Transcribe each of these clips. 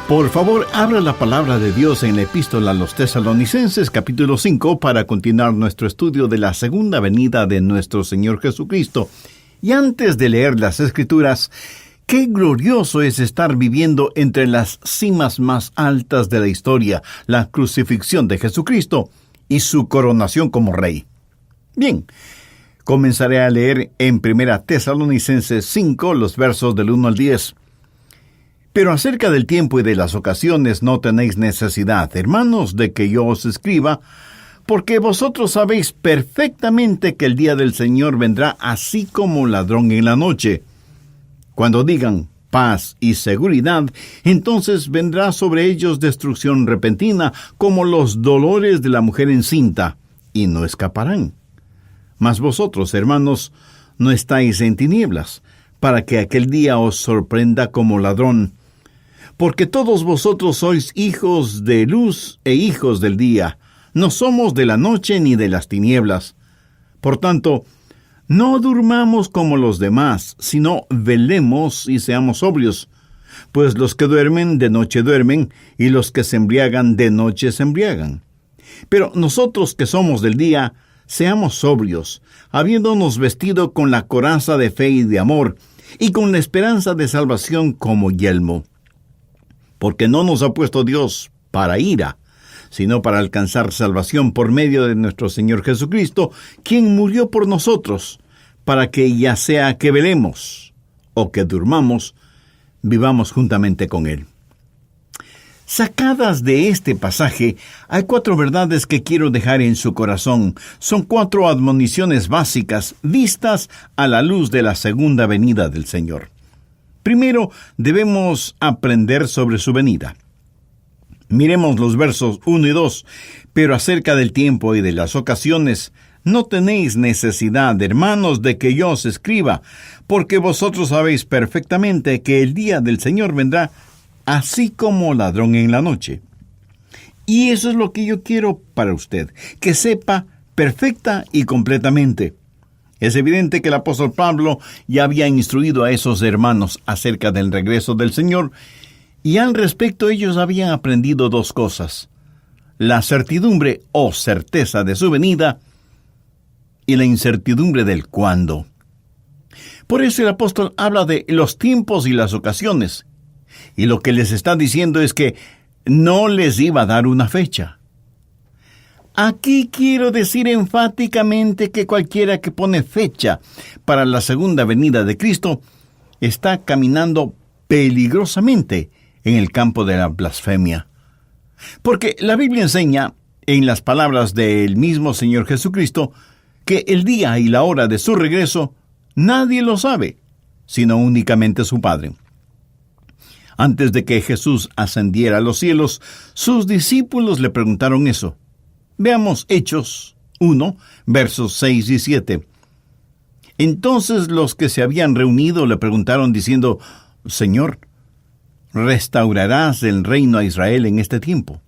Por favor, abra la palabra de Dios en la epístola a los Tesalonicenses, capítulo 5, para continuar nuestro estudio de la segunda venida de nuestro Señor Jesucristo. Y antes de leer las Escrituras, qué glorioso es estar viviendo entre las cimas más altas de la historia, la crucifixión de Jesucristo y su coronación como Rey. Bien, comenzaré a leer en 1 Tesalonicenses 5, los versos del 1 al 10. Pero acerca del tiempo y de las ocasiones no tenéis necesidad, hermanos, de que yo os escriba, porque vosotros sabéis perfectamente que el día del Señor vendrá así como ladrón en la noche. Cuando digan paz y seguridad, entonces vendrá sobre ellos destrucción repentina, como los dolores de la mujer encinta, y no escaparán. Mas vosotros, hermanos, no estáis en tinieblas, para que aquel día os sorprenda como ladrón. Porque todos vosotros sois hijos de luz e hijos del día. No somos de la noche ni de las tinieblas. Por tanto, no durmamos como los demás, sino velemos y seamos sobrios. Pues los que duermen, de noche duermen, y los que se embriagan, de noche se embriagan. Pero nosotros que somos del día, seamos sobrios, habiéndonos vestido con la coraza de fe y de amor, y con la esperanza de salvación como yelmo. Porque no nos ha puesto Dios para ira, sino para alcanzar salvación por medio de nuestro Señor Jesucristo, quien murió por nosotros, para que ya sea que velemos o que durmamos, vivamos juntamente con Él. Sacadas de este pasaje, hay 4 verdades que quiero dejar en su corazón. Son 4 admoniciones básicas vistas a la luz de la segunda venida del Señor. Primero, debemos aprender sobre su venida. Miremos los versos 1 y 2. Pero acerca del tiempo y de las ocasiones, no tenéis necesidad, hermanos, de que yo os escriba, porque vosotros sabéis perfectamente que el día del Señor vendrá así como ladrón en la noche. Y eso es lo que yo quiero para usted, que sepa perfecta y completamente. Es evidente que el apóstol Pablo ya había instruido a esos hermanos acerca del regreso del Señor, y al respecto ellos habían aprendido 2 cosas: la certidumbre o certeza de su venida y la incertidumbre del cuándo. Por eso el apóstol habla de los tiempos y las ocasiones, y lo que les está diciendo es que no les iba a dar una fecha. Aquí quiero decir enfáticamente que cualquiera que pone fecha para la segunda venida de Cristo está caminando peligrosamente en el campo de la blasfemia. Porque la Biblia enseña, en las palabras del mismo Señor Jesucristo, que el día y la hora de su regreso nadie lo sabe, sino únicamente su Padre. Antes de que Jesús ascendiera a los cielos, sus discípulos le preguntaron eso. Veamos Hechos 1, versos 6 y 7. Entonces los que se habían reunido le preguntaron diciendo: Señor, ¿restaurarás el reino a Israel en este tiempo?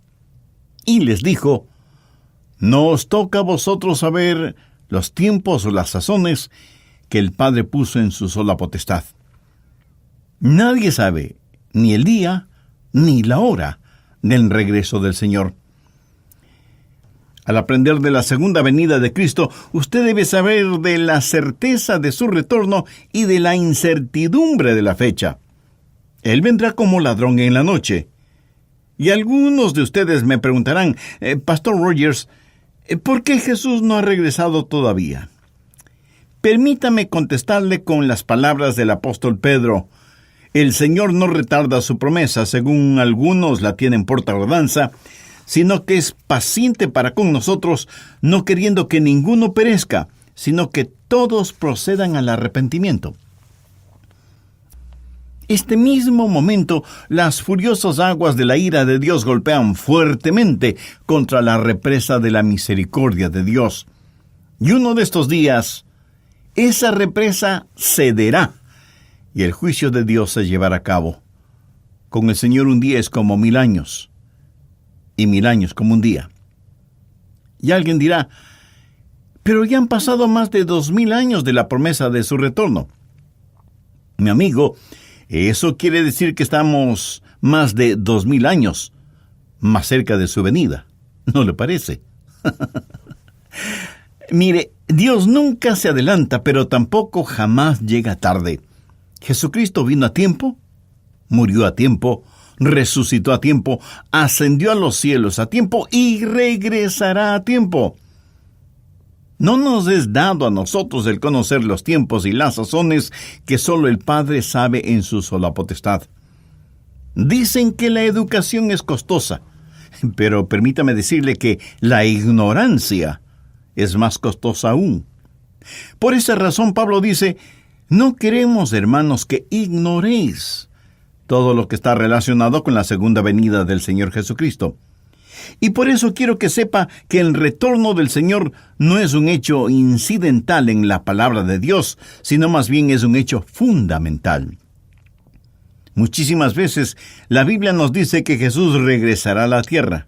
Y les dijo: No os toca a vosotros saber los tiempos o las sazones que el Padre puso en su sola potestad. Nadie sabe ni el día ni la hora del regreso del Señor. Al aprender de la segunda venida de Cristo, usted debe saber de la certeza de su retorno y de la incertidumbre de la fecha. Él vendrá como ladrón en la noche. Y algunos de ustedes me preguntarán: Pastor Rogers, ¿por qué Jesús no ha regresado todavía? Permítame contestarle con las palabras del apóstol Pedro: el Señor no retarda su promesa, según algunos la tienen por tardanza, sino que es paciente para con nosotros, no queriendo que ninguno perezca, sino que todos procedan al arrepentimiento. Este mismo momento, las furiosas aguas de la ira de Dios golpean fuertemente contra la represa de la misericordia de Dios. Y uno de estos días, esa represa cederá y el juicio de Dios se llevará a cabo. Con el Señor un día es como 1000 años, y 1000 años como un día. Y alguien dirá: pero ya han pasado más de 2000 años de la promesa de su retorno. Mi amigo, eso quiere decir que estamos más de 2000 años más cerca de su venida. ¿No le parece? Mire, Dios nunca se adelanta, pero tampoco jamás llega tarde. Jesucristo vino a tiempo, murió a tiempo, resucitó a tiempo, ascendió a los cielos a tiempo y regresará a tiempo. No nos es dado a nosotros el conocer los tiempos y las sazones que solo el Padre sabe en su sola potestad. Dicen que la educación es costosa, pero permítame decirle que la ignorancia es más costosa aún. Por esa razón Pablo dice: no queremos, hermanos, que ignoréis todo lo que está relacionado con la segunda venida del Señor Jesucristo. Y por eso quiero que sepa que el retorno del Señor no es un hecho incidental en la palabra de Dios, sino más bien es un hecho fundamental. Muchísimas veces la Biblia nos dice que Jesús regresará a la tierra.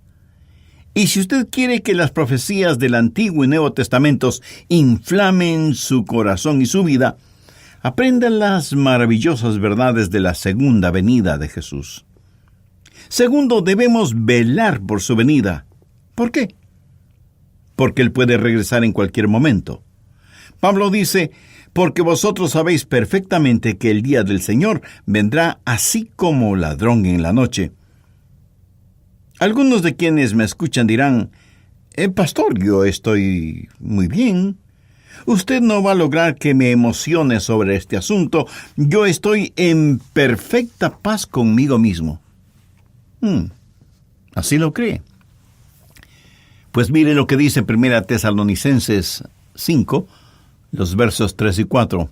Y si usted quiere que las profecías del Antiguo y Nuevo Testamentos inflamen su corazón y su vida, aprenda las maravillosas verdades de la segunda venida de Jesús. Segundo, debemos velar por su venida. ¿Por qué? Porque Él puede regresar en cualquier momento. Pablo dice: porque vosotros sabéis perfectamente que el día del Señor vendrá así como ladrón en la noche. Algunos de quienes me escuchan dirán: pastor, yo estoy muy bien. Usted no va a lograr que me emocione sobre este asunto. Yo estoy en perfecta paz conmigo mismo. ¿Así lo cree? Pues mire lo que dice 1 Tesalonicenses 5, los versos 3 y 4.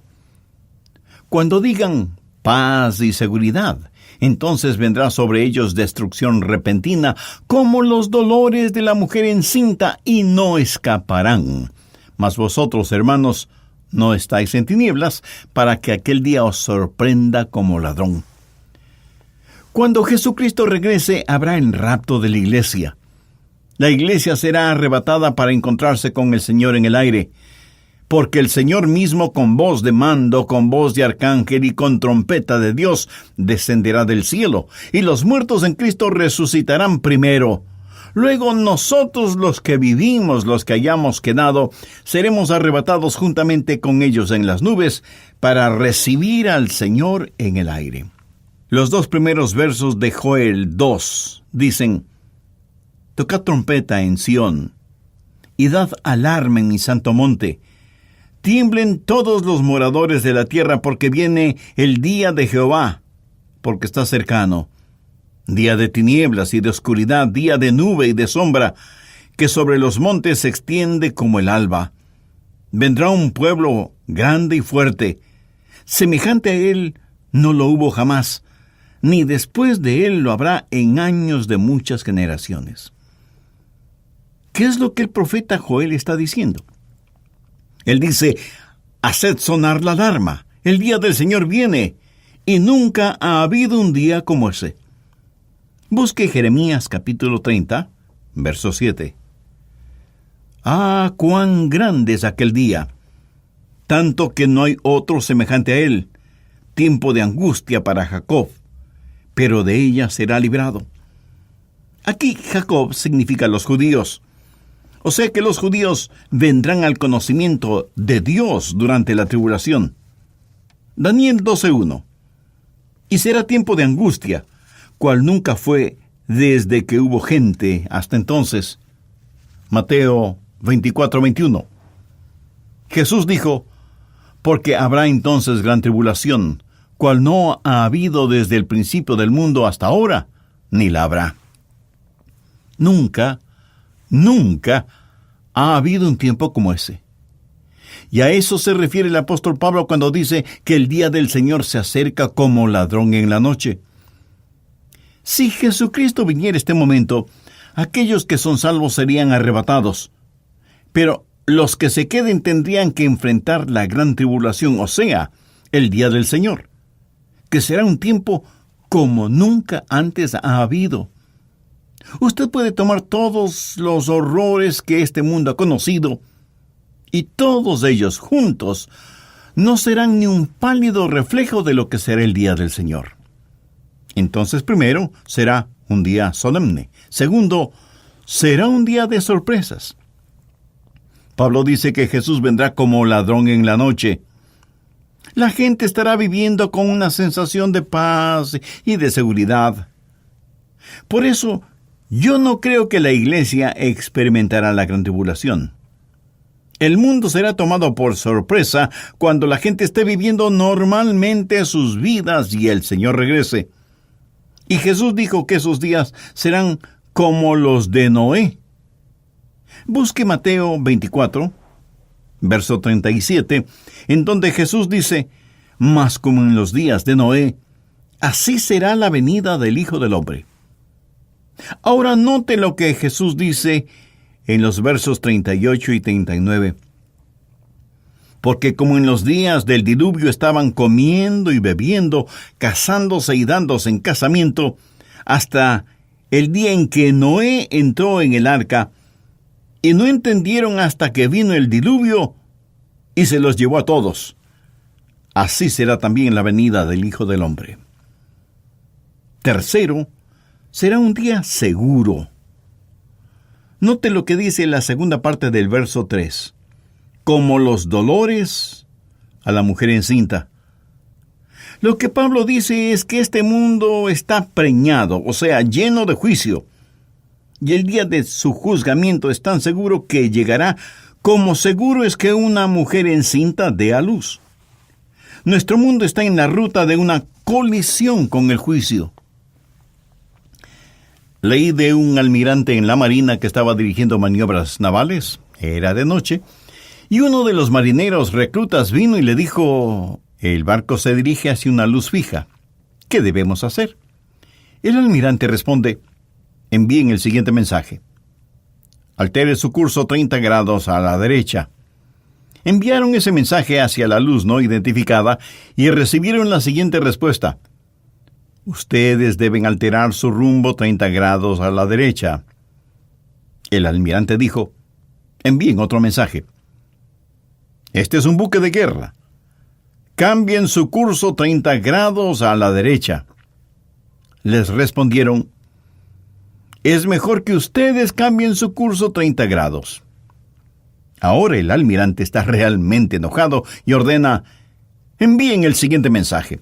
Cuando digan paz y seguridad, entonces vendrá sobre ellos destrucción repentina, como los dolores de la mujer encinta, y no escaparán. Mas vosotros, hermanos, no estáis en tinieblas, para que aquel día os sorprenda como ladrón. Cuando Jesucristo regrese, habrá el rapto de la iglesia. La iglesia será arrebatada para encontrarse con el Señor en el aire, porque el Señor mismo, con voz de mando, con voz de arcángel y con trompeta de Dios, descenderá del cielo, y los muertos en Cristo resucitarán primero. Luego nosotros, los que vivimos, los que hayamos quedado, seremos arrebatados juntamente con ellos en las nubes para recibir al Señor en el aire. Los dos primeros versos de Joel 2 dicen: tocad trompeta en Sión, y dad alarma en mi santo monte. Tiemblen todos los moradores de la tierra, porque viene el día de Jehová, porque está cercano. Día de tinieblas y de oscuridad, día de nube y de sombra, que sobre los montes se extiende como el alba. Vendrá un pueblo grande y fuerte. Semejante a él no lo hubo jamás, ni después de él lo habrá en años de muchas generaciones. ¿Qué es lo que el profeta Joel está diciendo? Él dice: haced sonar la alarma, el día del Señor viene, y nunca ha habido un día como ese. Busque Jeremías capítulo 30, verso 7. Ah, cuán grande es aquel día, tanto que no hay otro semejante a él, tiempo de angustia para Jacob, pero de ella será librado. Aquí Jacob significa los judíos. O sea que los judíos vendrán al conocimiento de Dios durante la tribulación. Daniel 12:1. Y será tiempo de angustia, cual nunca fue desde que hubo gente hasta entonces. Mateo 24:21. Jesús dijo: porque habrá entonces gran tribulación, cual no ha habido desde el principio del mundo hasta ahora, ni la habrá. Nunca ha habido un tiempo como ese. Y a eso se refiere el apóstol Pablo cuando dice que el día del Señor se acerca como ladrón en la noche. Si Jesucristo viniera este momento, aquellos que son salvos serían arrebatados. Pero los que se queden tendrían que enfrentar la gran tribulación, o sea, el día del Señor, que será un tiempo como nunca antes ha habido. Usted puede tomar todos los horrores que este mundo ha conocido, y todos ellos juntos no serán ni un pálido reflejo de lo que será el día del Señor. Entonces, primero, será un día solemne. Segundo, será un día de sorpresas. Pablo dice que Jesús vendrá como ladrón en la noche. La gente estará viviendo con una sensación de paz y de seguridad. Por eso, yo no creo que la iglesia experimentará la gran tribulación. El mundo será tomado por sorpresa cuando la gente esté viviendo normalmente sus vidas y el Señor regrese. Y Jesús dijo que esos días serán como los de Noé. Busque Mateo 24, verso 37, en donde Jesús dice: «Mas como en los días de Noé, así será la venida del Hijo del Hombre». Ahora note lo que Jesús dice en los versos 38 y 39. «Porque como en los días del diluvio estaban comiendo y bebiendo, casándose y dándose en casamiento, hasta el día en que Noé entró en el arca, y no entendieron hasta que vino el diluvio y se los llevó a todos. Así será también la venida del Hijo del Hombre». Tercero, será un día seguro. Note lo que dice la segunda parte del verso 3. Como los dolores a la mujer encinta. Lo que Pablo dice es que este mundo está preñado, o sea, lleno de juicio. Y el día de su juzgamiento es tan seguro que llegará como seguro es que una mujer encinta dé a luz. Nuestro mundo está en la ruta de una colisión con el juicio. Leí de un almirante en la Marina que estaba dirigiendo maniobras navales. Era de noche. Y uno de los marineros reclutas vino y le dijo: «El barco se dirige hacia una luz fija. ¿Qué debemos hacer?». El almirante responde: «Envíen el siguiente mensaje. Altere su curso 30 grados a la derecha». Enviaron ese mensaje hacia la luz no identificada y recibieron la siguiente respuesta: «Ustedes deben alterar su rumbo 30 grados a la derecha». El almirante dijo: «Envíen otro mensaje. Este es un buque de guerra. Cambien su curso 30 grados a la derecha». Les respondieron: «Es mejor que ustedes cambien su curso 30 grados». Ahora el almirante está realmente enojado y ordena: «Envíen el siguiente mensaje.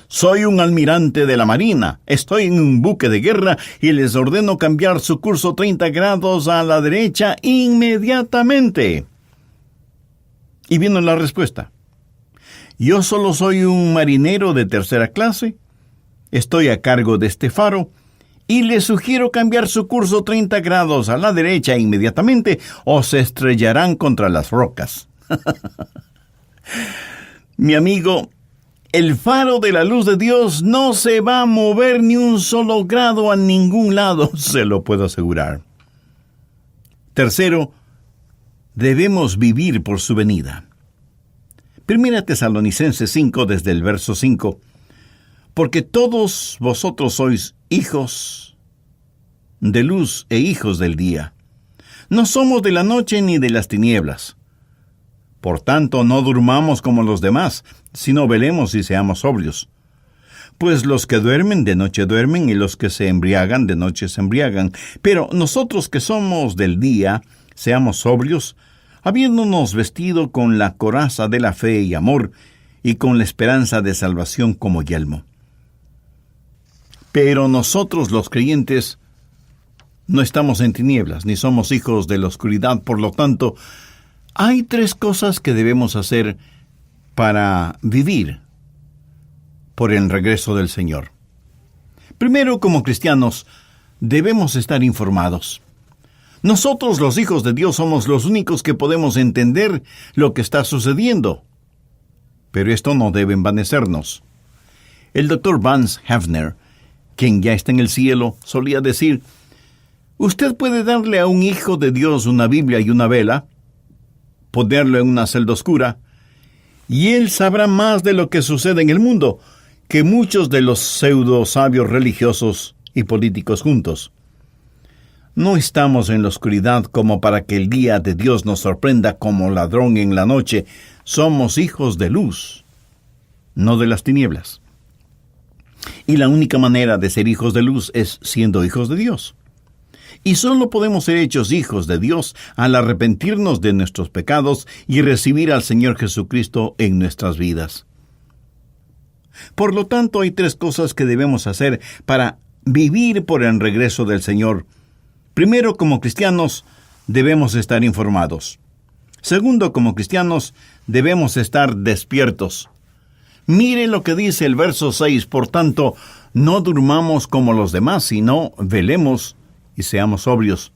Soy un almirante de la Marina, estoy en un buque de guerra y les ordeno cambiar su curso 30 grados a la derecha inmediatamente». Y vino la respuesta: «Yo solo soy un marinero de tercera clase, estoy a cargo de este faro, y les sugiero cambiar su curso 30 grados a la derecha inmediatamente o se estrellarán contra las rocas». Mi amigo, el faro de la luz de Dios no se va a mover ni un solo grado a ningún lado, se lo puedo asegurar. Tercero, debemos vivir por su venida. Primera Tesalonicenses 5, desde el verso 5. «Porque todos vosotros sois hijos de luz e hijos del día. No somos de la noche ni de las tinieblas. Por tanto, no durmamos como los demás, sino velemos y seamos sobrios. Pues los que duermen de noche duermen, y los que se embriagan de noche se embriagan. Pero nosotros que somos del día, seamos sobrios, habiéndonos vestido con la coraza de la fe y amor, y con la esperanza de salvación como yelmo». Pero nosotros los creyentes no estamos en tinieblas, ni somos hijos de la oscuridad. Por lo tanto, hay 3 cosas que debemos hacer para vivir por el regreso del Señor. Primero, como cristianos, debemos estar informados. Nosotros, los hijos de Dios, somos los únicos que podemos entender lo que está sucediendo. Pero esto no debe envanecernos. El Dr. Vance Havner, quien ya está en el cielo, solía decir: «Usted puede darle a un hijo de Dios una Biblia y una vela, ponerlo en una celda oscura, y él sabrá más de lo que sucede en el mundo que muchos de los pseudo sabios religiosos y políticos juntos. No estamos en la oscuridad como para que el día de Dios nos sorprenda como ladrón en la noche. Somos hijos de luz, no de las tinieblas». Y la única manera de ser hijos de luz es siendo hijos de Dios. Y solo podemos ser hechos hijos de Dios al arrepentirnos de nuestros pecados y recibir al Señor Jesucristo en nuestras vidas. Por lo tanto, hay 3 cosas que debemos hacer para vivir por el regreso del Señor. Primero, como cristianos, debemos estar informados. Segundo, como cristianos, debemos estar despiertos. Mire lo que dice el verso 6, por tanto, no durmamos como los demás, sino velemos y seamos sobrios.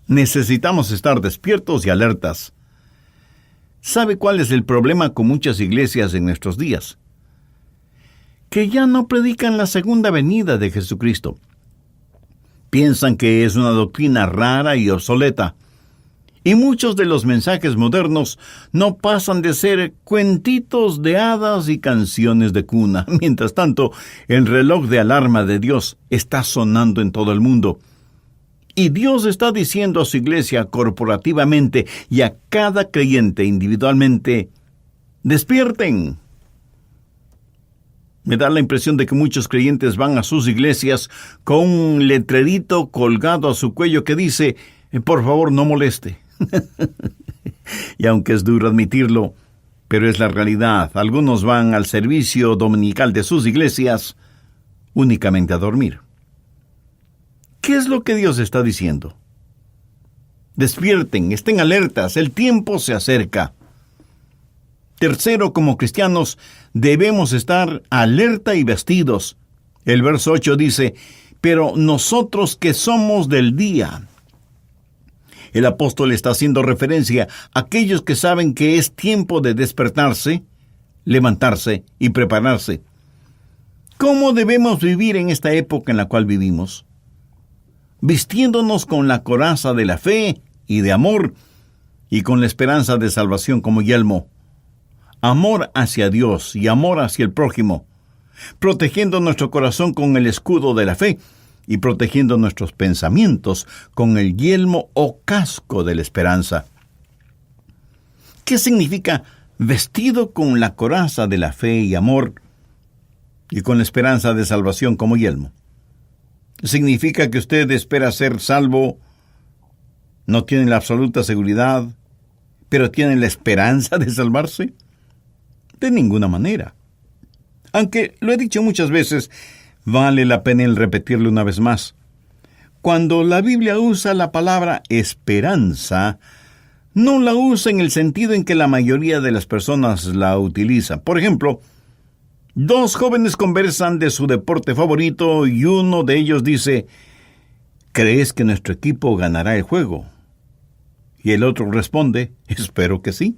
Necesitamos estar despiertos y alertas. ¿Sabe cuál es el problema con muchas iglesias en nuestros días? Que ya no predican la segunda venida de Jesucristo. Piensan que es una doctrina rara y obsoleta. Y muchos de los mensajes modernos no pasan de ser cuentitos de hadas y canciones de cuna. Mientras tanto, el reloj de alarma de Dios está sonando en todo el mundo. Y Dios está diciendo a su iglesia corporativamente y a cada creyente individualmente, ¡despierten! Me da la impresión de que muchos creyentes van a sus iglesias con un letrerito colgado a su cuello que dice, por favor, no moleste. Y aunque es duro admitirlo, pero es la realidad, algunos van al servicio dominical de sus iglesias únicamente a dormir. ¿Qué es lo que Dios está diciendo? Despierten, estén alertas, el tiempo se acerca. Tercero, como cristianos, debemos estar alerta y vestidos. El verso 8 dice, pero nosotros que somos del día. El apóstol está haciendo referencia a aquellos que saben que es tiempo de despertarse, levantarse y prepararse. ¿Cómo debemos vivir en esta época en la cual vivimos? Vistiéndonos con la coraza de la fe y de amor, y con la esperanza de salvación como yelmo. Amor hacia Dios y amor hacia el prójimo, protegiendo nuestro corazón con el escudo de la fe y protegiendo nuestros pensamientos con el yelmo o casco de la esperanza. ¿Qué significa vestido con la coraza de la fe y amor y con la esperanza de salvación como yelmo? ¿Significa que usted espera ser salvo, no tiene la absoluta seguridad, pero tiene la esperanza de salvarse? De ninguna manera. Aunque lo he dicho muchas veces, vale la pena el repetirlo una vez más. Cuando la Biblia usa la palabra esperanza, no la usa en el sentido en que la mayoría de las personas la utilizan. Por ejemplo, 2 jóvenes conversan de su deporte favorito y uno de ellos dice, ¿crees que nuestro equipo ganará el juego? Y el otro responde, espero que sí.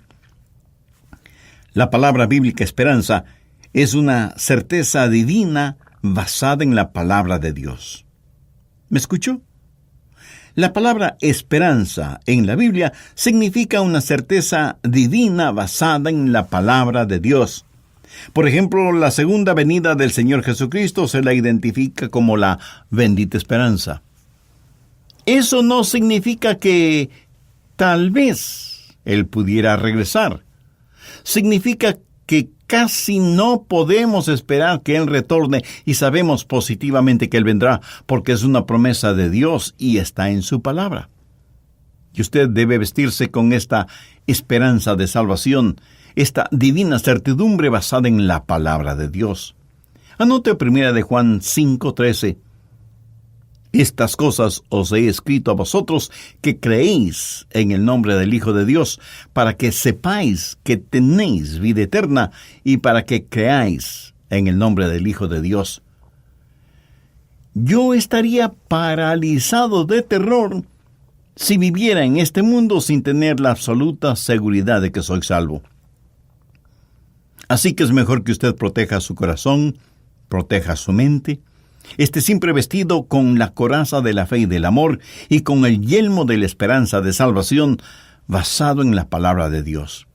La palabra bíblica esperanza es una certeza divina basada en la palabra de Dios. ¿Me escuchó? La palabra esperanza en la Biblia significa una certeza divina basada en la palabra de Dios. Por ejemplo, la segunda venida del Señor Jesucristo se la identifica como la bendita esperanza. Eso no significa que tal vez Él pudiera regresar. Significa que casi no podemos esperar que Él retorne y sabemos positivamente que Él vendrá porque es una promesa de Dios y está en su palabra. Y usted debe vestirse con esta esperanza de salvación, esta divina certidumbre basada en la palabra de Dios. Anote 1 Juan 5:13. Estas cosas os he escrito a vosotros que creéis en el nombre del Hijo de Dios, para que sepáis que tenéis vida eterna y para que creáis en el nombre del Hijo de Dios. Yo estaría paralizado de terror si viviera en este mundo sin tener la absoluta seguridad de que soy salvo. Así que es mejor que usted proteja su corazón, proteja su mente, esté siempre vestido con la coraza de la fe y del amor y con el yelmo de la esperanza de salvación basado en la palabra de Dios.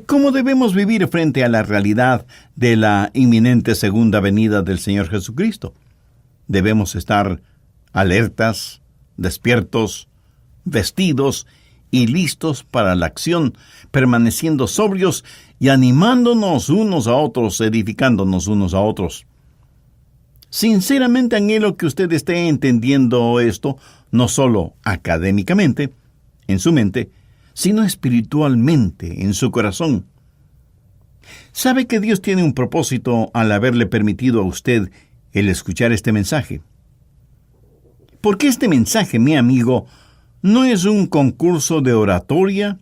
¿Cómo debemos vivir frente a la realidad de la inminente segunda venida del Señor Jesucristo? Debemos estar alertas, despiertos, vestidos y listos para la acción, permaneciendo sobrios y animándonos unos a otros, edificándonos unos a otros. Sinceramente anhelo que usted esté entendiendo esto, no solo académicamente, en su mente, sino espiritualmente, en su corazón. ¿Sabe que Dios tiene un propósito al haberle permitido a usted el escuchar este mensaje? Porque este mensaje, mi amigo, no es un concurso de oratoria,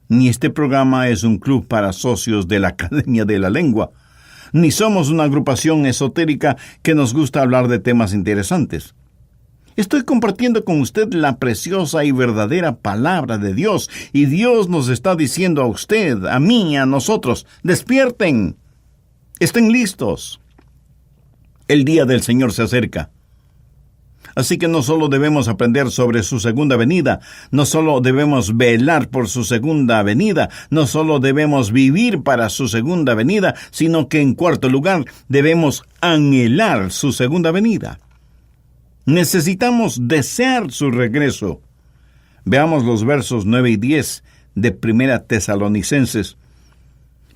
ni este programa es un club para socios de la Academia de la Lengua, ni somos una agrupación esotérica que nos gusta hablar de temas interesantes. Estoy compartiendo con usted la preciosa y verdadera palabra de Dios, y Dios nos está diciendo a usted, a mí, a nosotros, despierten, estén listos. El día del Señor se acerca. Así que no solo debemos aprender sobre su segunda venida, no solo debemos velar por su segunda venida, no solo debemos vivir para su segunda venida, sino que en cuarto lugar debemos anhelar su segunda venida. Necesitamos desear su regreso. Veamos los versos 9 y 10 de 1 Tesalonicenses.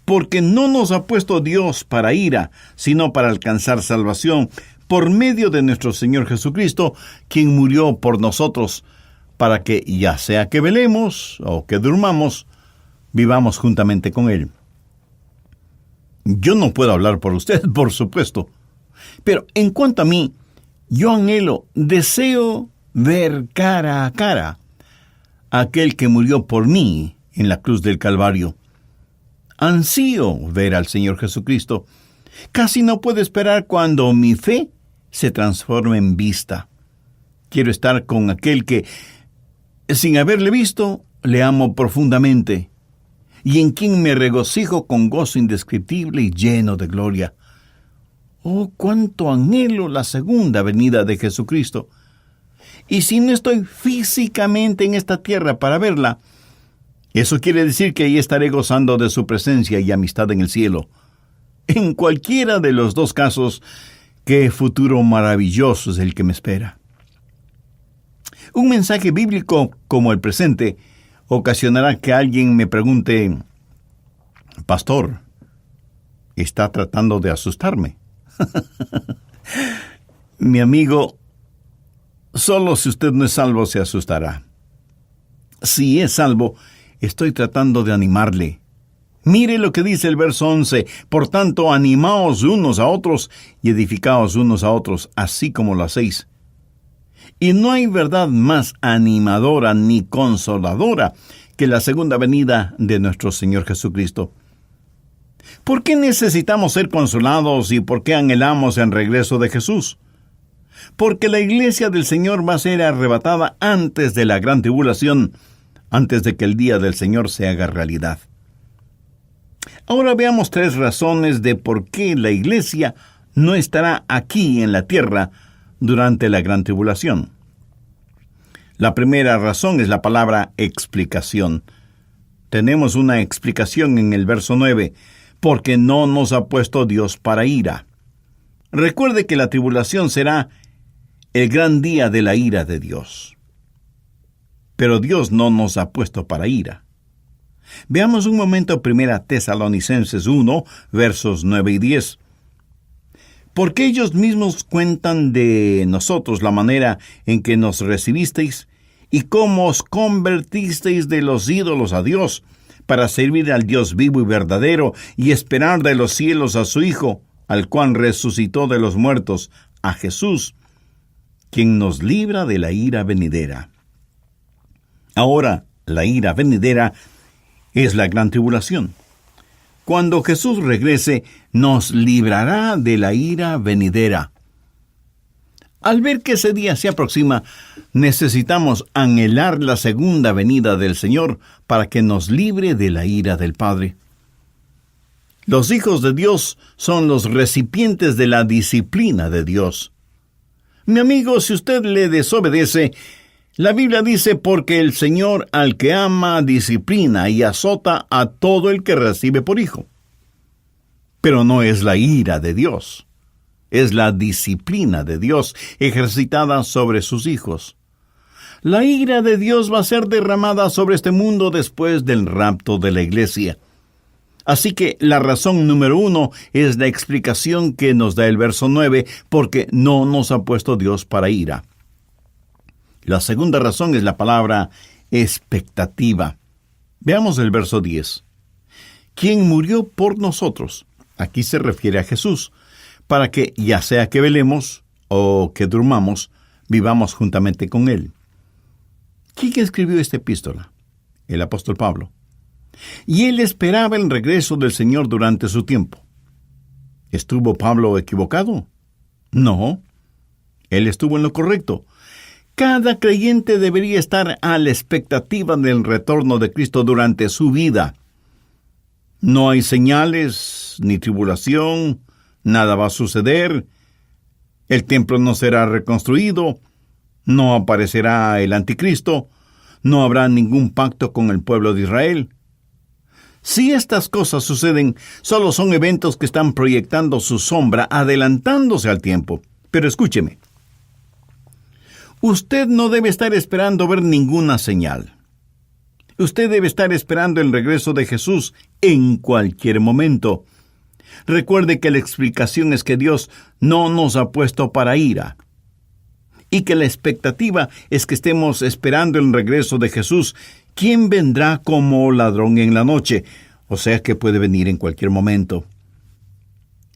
Porque no nos ha puesto Dios para ira, sino para alcanzar salvación, por medio de nuestro Señor Jesucristo, quien murió por nosotros, para que, ya sea que velemos o que durmamos, vivamos juntamente con Él. Yo no puedo hablar por usted, por supuesto, pero en cuanto a mí, yo anhelo, deseo ver cara a cara a aquel que murió por mí en la cruz del Calvario. Ansío ver al Señor Jesucristo. Casi no puedo esperar cuando mi fe se transforme en vista. Quiero estar con aquel que, sin haberle visto, le amo profundamente, y en quien me regocijo con gozo indescriptible y lleno de gloria. Oh, cuánto anhelo la segunda venida de Jesucristo. Y si no estoy físicamente en esta tierra para verla, eso quiere decir que ahí estaré gozando de su presencia y amistad en el cielo. En cualquiera de los dos casos, qué futuro maravilloso es el que me espera. Un mensaje bíblico como el presente ocasionará que alguien me pregunte: Pastor, ¿está tratando de asustarme? Mi amigo, solo si usted no es salvo se asustará. Si es salvo, estoy tratando de animarle. Mire lo que dice el verso 11. Por tanto, animaos unos a otros y edificaos unos a otros, así como lo hacéis. Y no hay verdad más animadora ni consoladora que la segunda venida de nuestro Señor Jesucristo. ¿Por qué necesitamos ser consolados y por qué anhelamos el regreso de Jesús? Porque la iglesia del Señor va a ser arrebatada antes de la gran tribulación, antes de que el día del Señor se haga realidad. Ahora veamos 3 razones de por qué la iglesia no estará aquí en la tierra durante la gran tribulación. La primera razón es la palabra explicación. Tenemos una explicación en el verso 9, porque no nos ha puesto Dios para ira. Recuerde que la tribulación será el gran día de la ira de Dios. Pero Dios no nos ha puesto para ira. Veamos un momento 1 Tesalonicenses 1, versos 9 y 10. Porque ellos mismos cuentan de nosotros la manera en que nos recibisteis y cómo os convertisteis de los ídolos a Dios, para servir al Dios vivo y verdadero y esperar de los cielos a su Hijo, al cual resucitó de los muertos, a Jesús, quien nos libra de la ira venidera. Ahora, la ira venidera es la gran tribulación. Cuando Jesús regrese, nos librará de la ira venidera. Al ver que ese día se aproxima, necesitamos anhelar la segunda venida del Señor para que nos libre de la ira del Padre. Los hijos de Dios son los recipientes de la disciplina de Dios. Mi amigo, si usted le desobedece, la Biblia dice: porque el Señor al que ama disciplina y azota a todo el que recibe por hijo. Pero no es la ira de Dios. Es la disciplina de Dios ejercitada sobre sus hijos. La ira de Dios va a ser derramada sobre este mundo después del rapto de la iglesia. Así que la razón número 1 es la explicación que nos da el verso 9, porque no nos ha puesto Dios para ira. La segunda razón es la palabra expectativa. Veamos el verso 10. ¿Quién murió por nosotros? Aquí se refiere a Jesús, para que, ya sea que velemos o que durmamos, vivamos juntamente con Él. ¿Quién escribió esta epístola? El apóstol Pablo. Y él esperaba el regreso del Señor durante su tiempo. ¿Estuvo Pablo equivocado? No, él estuvo en lo correcto. Cada creyente debería estar a la expectativa del retorno de Cristo durante su vida. No hay señales, ni tribulación, nada va a suceder. El templo no será reconstruido, no aparecerá el anticristo, no habrá ningún pacto con el pueblo de Israel. Si estas cosas suceden, solo son eventos que están proyectando su sombra, adelantándose al tiempo. Pero escúcheme. Usted no debe estar esperando ver ninguna señal. Usted debe estar esperando el regreso de Jesús en cualquier momento. Recuerde que la explicación es que Dios no nos ha puesto para ira, y que la expectativa es que estemos esperando el regreso de Jesús, quien vendrá como ladrón en la noche, o sea que puede venir en cualquier momento.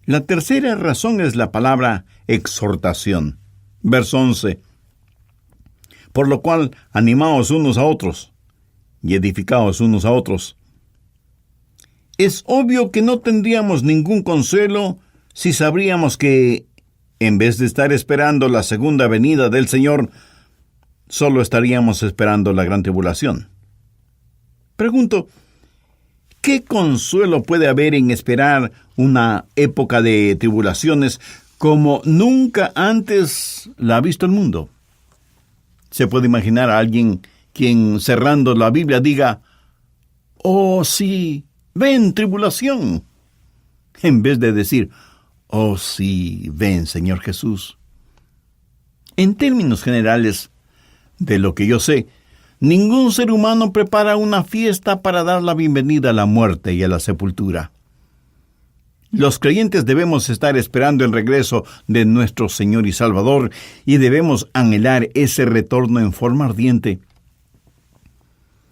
La tercera razón es la palabra exhortación. Verso 11. Por lo cual, animaos unos a otros, y edificaos unos a otros. Es obvio que no tendríamos ningún consuelo si sabríamos que, en vez de estar esperando la segunda venida del Señor, solo estaríamos esperando la gran tribulación. Pregunto, ¿qué consuelo puede haber en esperar una época de tribulaciones como nunca antes la ha visto el mundo? Se puede imaginar a alguien quien, cerrando la Biblia, diga, «Oh, sí, ven tribulación», en vez de decir, «Oh, sí, ven, Señor Jesús». En términos generales, de lo que yo sé, ningún ser humano prepara una fiesta para dar la bienvenida a la muerte y a la sepultura. Los creyentes debemos estar esperando el regreso de nuestro Señor y Salvador y debemos anhelar ese retorno en forma ardiente.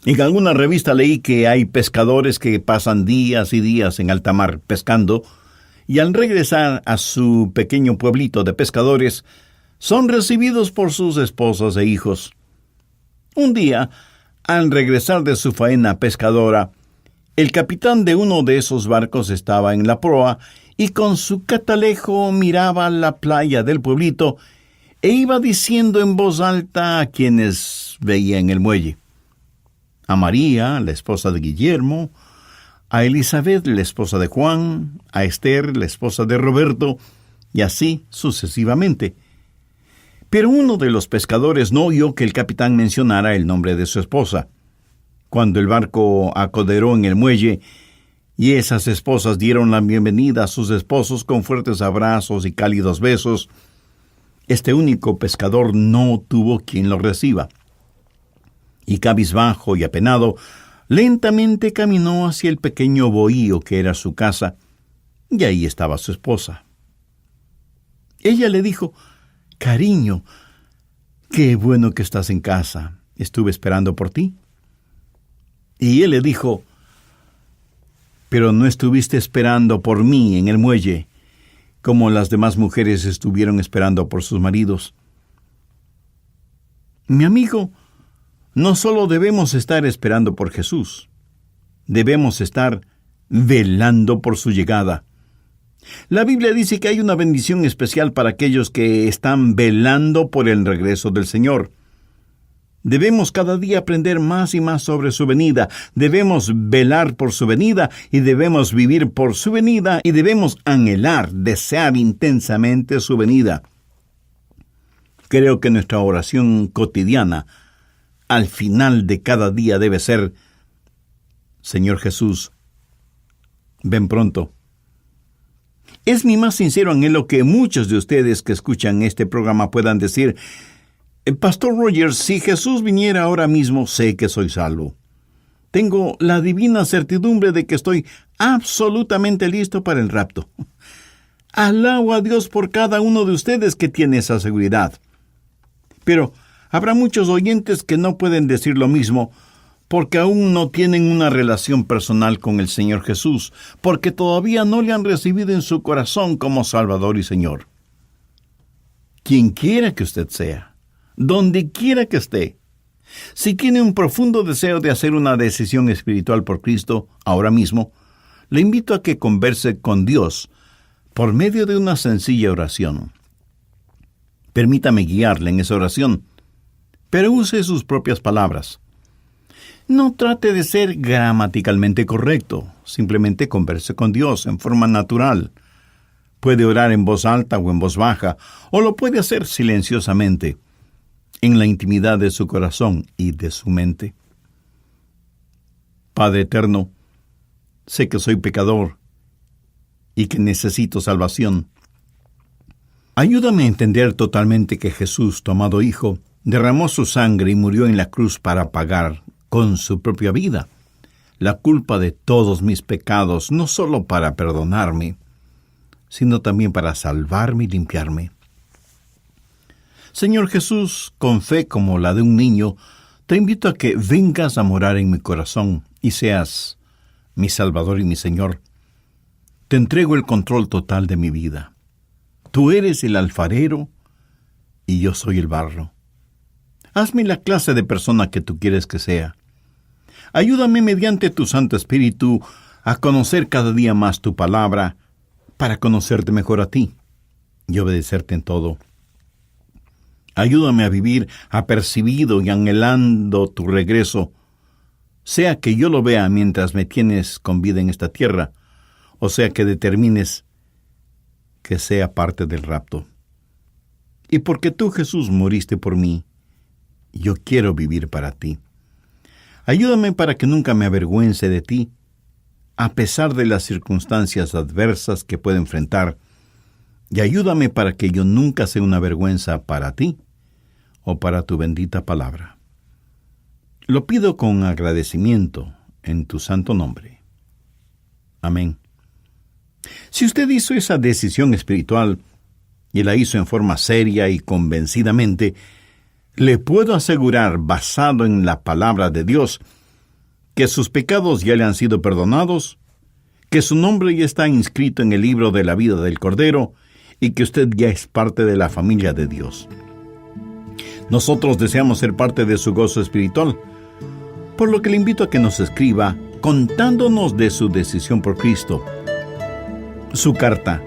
En alguna revista leí que hay pescadores que pasan días y días en alta mar pescando y al regresar a su pequeño pueblito de pescadores son recibidos por sus esposas e hijos. Un día, al regresar de su faena pescadora, el capitán de uno de esos barcos estaba en la proa y con su catalejo miraba la playa del pueblito e iba diciendo en voz alta a quienes veía en el muelle. A María, la esposa de Guillermo, a Elizabeth, la esposa de Juan, a Esther, la esposa de Roberto, y así sucesivamente. Pero uno de los pescadores no oyó que el capitán mencionara el nombre de su esposa. Cuando el barco acoderó en el muelle, y esas esposas dieron la bienvenida a sus esposos con fuertes abrazos y cálidos besos, este único pescador no tuvo quien lo reciba. Y cabizbajo y apenado, lentamente caminó hacia el pequeño bohío que era su casa, y ahí estaba su esposa. Ella le dijo, «Cariño, qué bueno que estás en casa. Estuve esperando por ti». Y él le dijo, «Pero no estuviste esperando por mí en el muelle, como las demás mujeres estuvieron esperando por sus maridos». Mi amigo, no solo debemos estar esperando por Jesús, debemos estar velando por su llegada. La Biblia dice que hay una bendición especial para aquellos que están velando por el regreso del Señor. Debemos cada día aprender más y más sobre su venida. Debemos velar por su venida y debemos vivir por su venida y debemos anhelar, desear intensamente su venida. Creo que nuestra oración cotidiana al final de cada día debe ser, «Señor Jesús, ven pronto». Es mi más sincero anhelo que muchos de ustedes que escuchan este programa puedan decir, «Pastor Rogers, si Jesús viniera ahora mismo, sé que soy salvo. tengo la divina certidumbre de que estoy absolutamente listo para el rapto. Alabo a Dios por cada uno de ustedes que tiene esa seguridad. Pero habrá muchos oyentes que no pueden decir lo mismo porque aún no tienen una relación personal con el Señor Jesús, porque todavía no le han recibido en su corazón como Salvador y Señor. Quien quiera que usted sea, donde quiera que esté, si tiene un profundo deseo de hacer una decisión espiritual por Cristo ahora mismo, le invito a que converse con Dios por medio de una sencilla oración. Permítame guiarle en esa oración, pero use sus propias palabras. No trate de ser gramaticalmente correcto, simplemente converse con Dios en forma natural. Puede orar en voz alta o en voz baja, o lo puede hacer silenciosamente, en la intimidad de su corazón y de su mente. Padre eterno, sé que soy pecador y que necesito salvación. Ayúdame a entender totalmente que Jesús, tu amado Hijo, derramó su sangre y murió en la cruz para pagar con su propia vida la culpa de todos mis pecados, no solo para perdonarme, sino también para salvarme y limpiarme. Señor Jesús, con fe como la de un niño, te invito a que vengas a morar en mi corazón y seas mi Salvador y mi Señor. Te entrego el control total de mi vida. Tú eres el alfarero y yo soy el barro. Hazme la clase de persona que tú quieres que sea. Ayúdame mediante tu Santo Espíritu a conocer cada día más tu palabra para conocerte mejor a ti y obedecerte en todo. Ayúdame a vivir apercibido y anhelando tu regreso, sea que yo lo vea mientras me tienes con vida en esta tierra, o sea que determines que sea parte del rapto. Y porque tú, Jesús, moriste por mí, yo quiero vivir para ti. Ayúdame para que nunca me avergüence de ti, a pesar de las circunstancias adversas que puedo enfrentar, y ayúdame para que yo nunca sea una vergüenza para ti o para tu bendita palabra. Lo pido con agradecimiento en tu santo nombre. Amén. Si usted hizo esa decisión espiritual y la hizo en forma seria y convencidamente, le puedo asegurar, basado en la palabra de Dios, que sus pecados ya le han sido perdonados, que su nombre ya está inscrito en el libro de la vida del Cordero y que usted ya es parte de la familia de Dios. Nosotros deseamos ser parte de su gozo espiritual, por lo que le invito a que nos escriba contándonos de su decisión por Cristo. Su carta,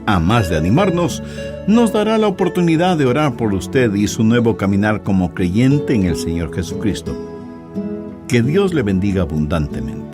a más de animarnos, nos dará la oportunidad de orar por usted y su nuevo caminar como creyente en el Señor Jesucristo. Que Dios le bendiga abundantemente.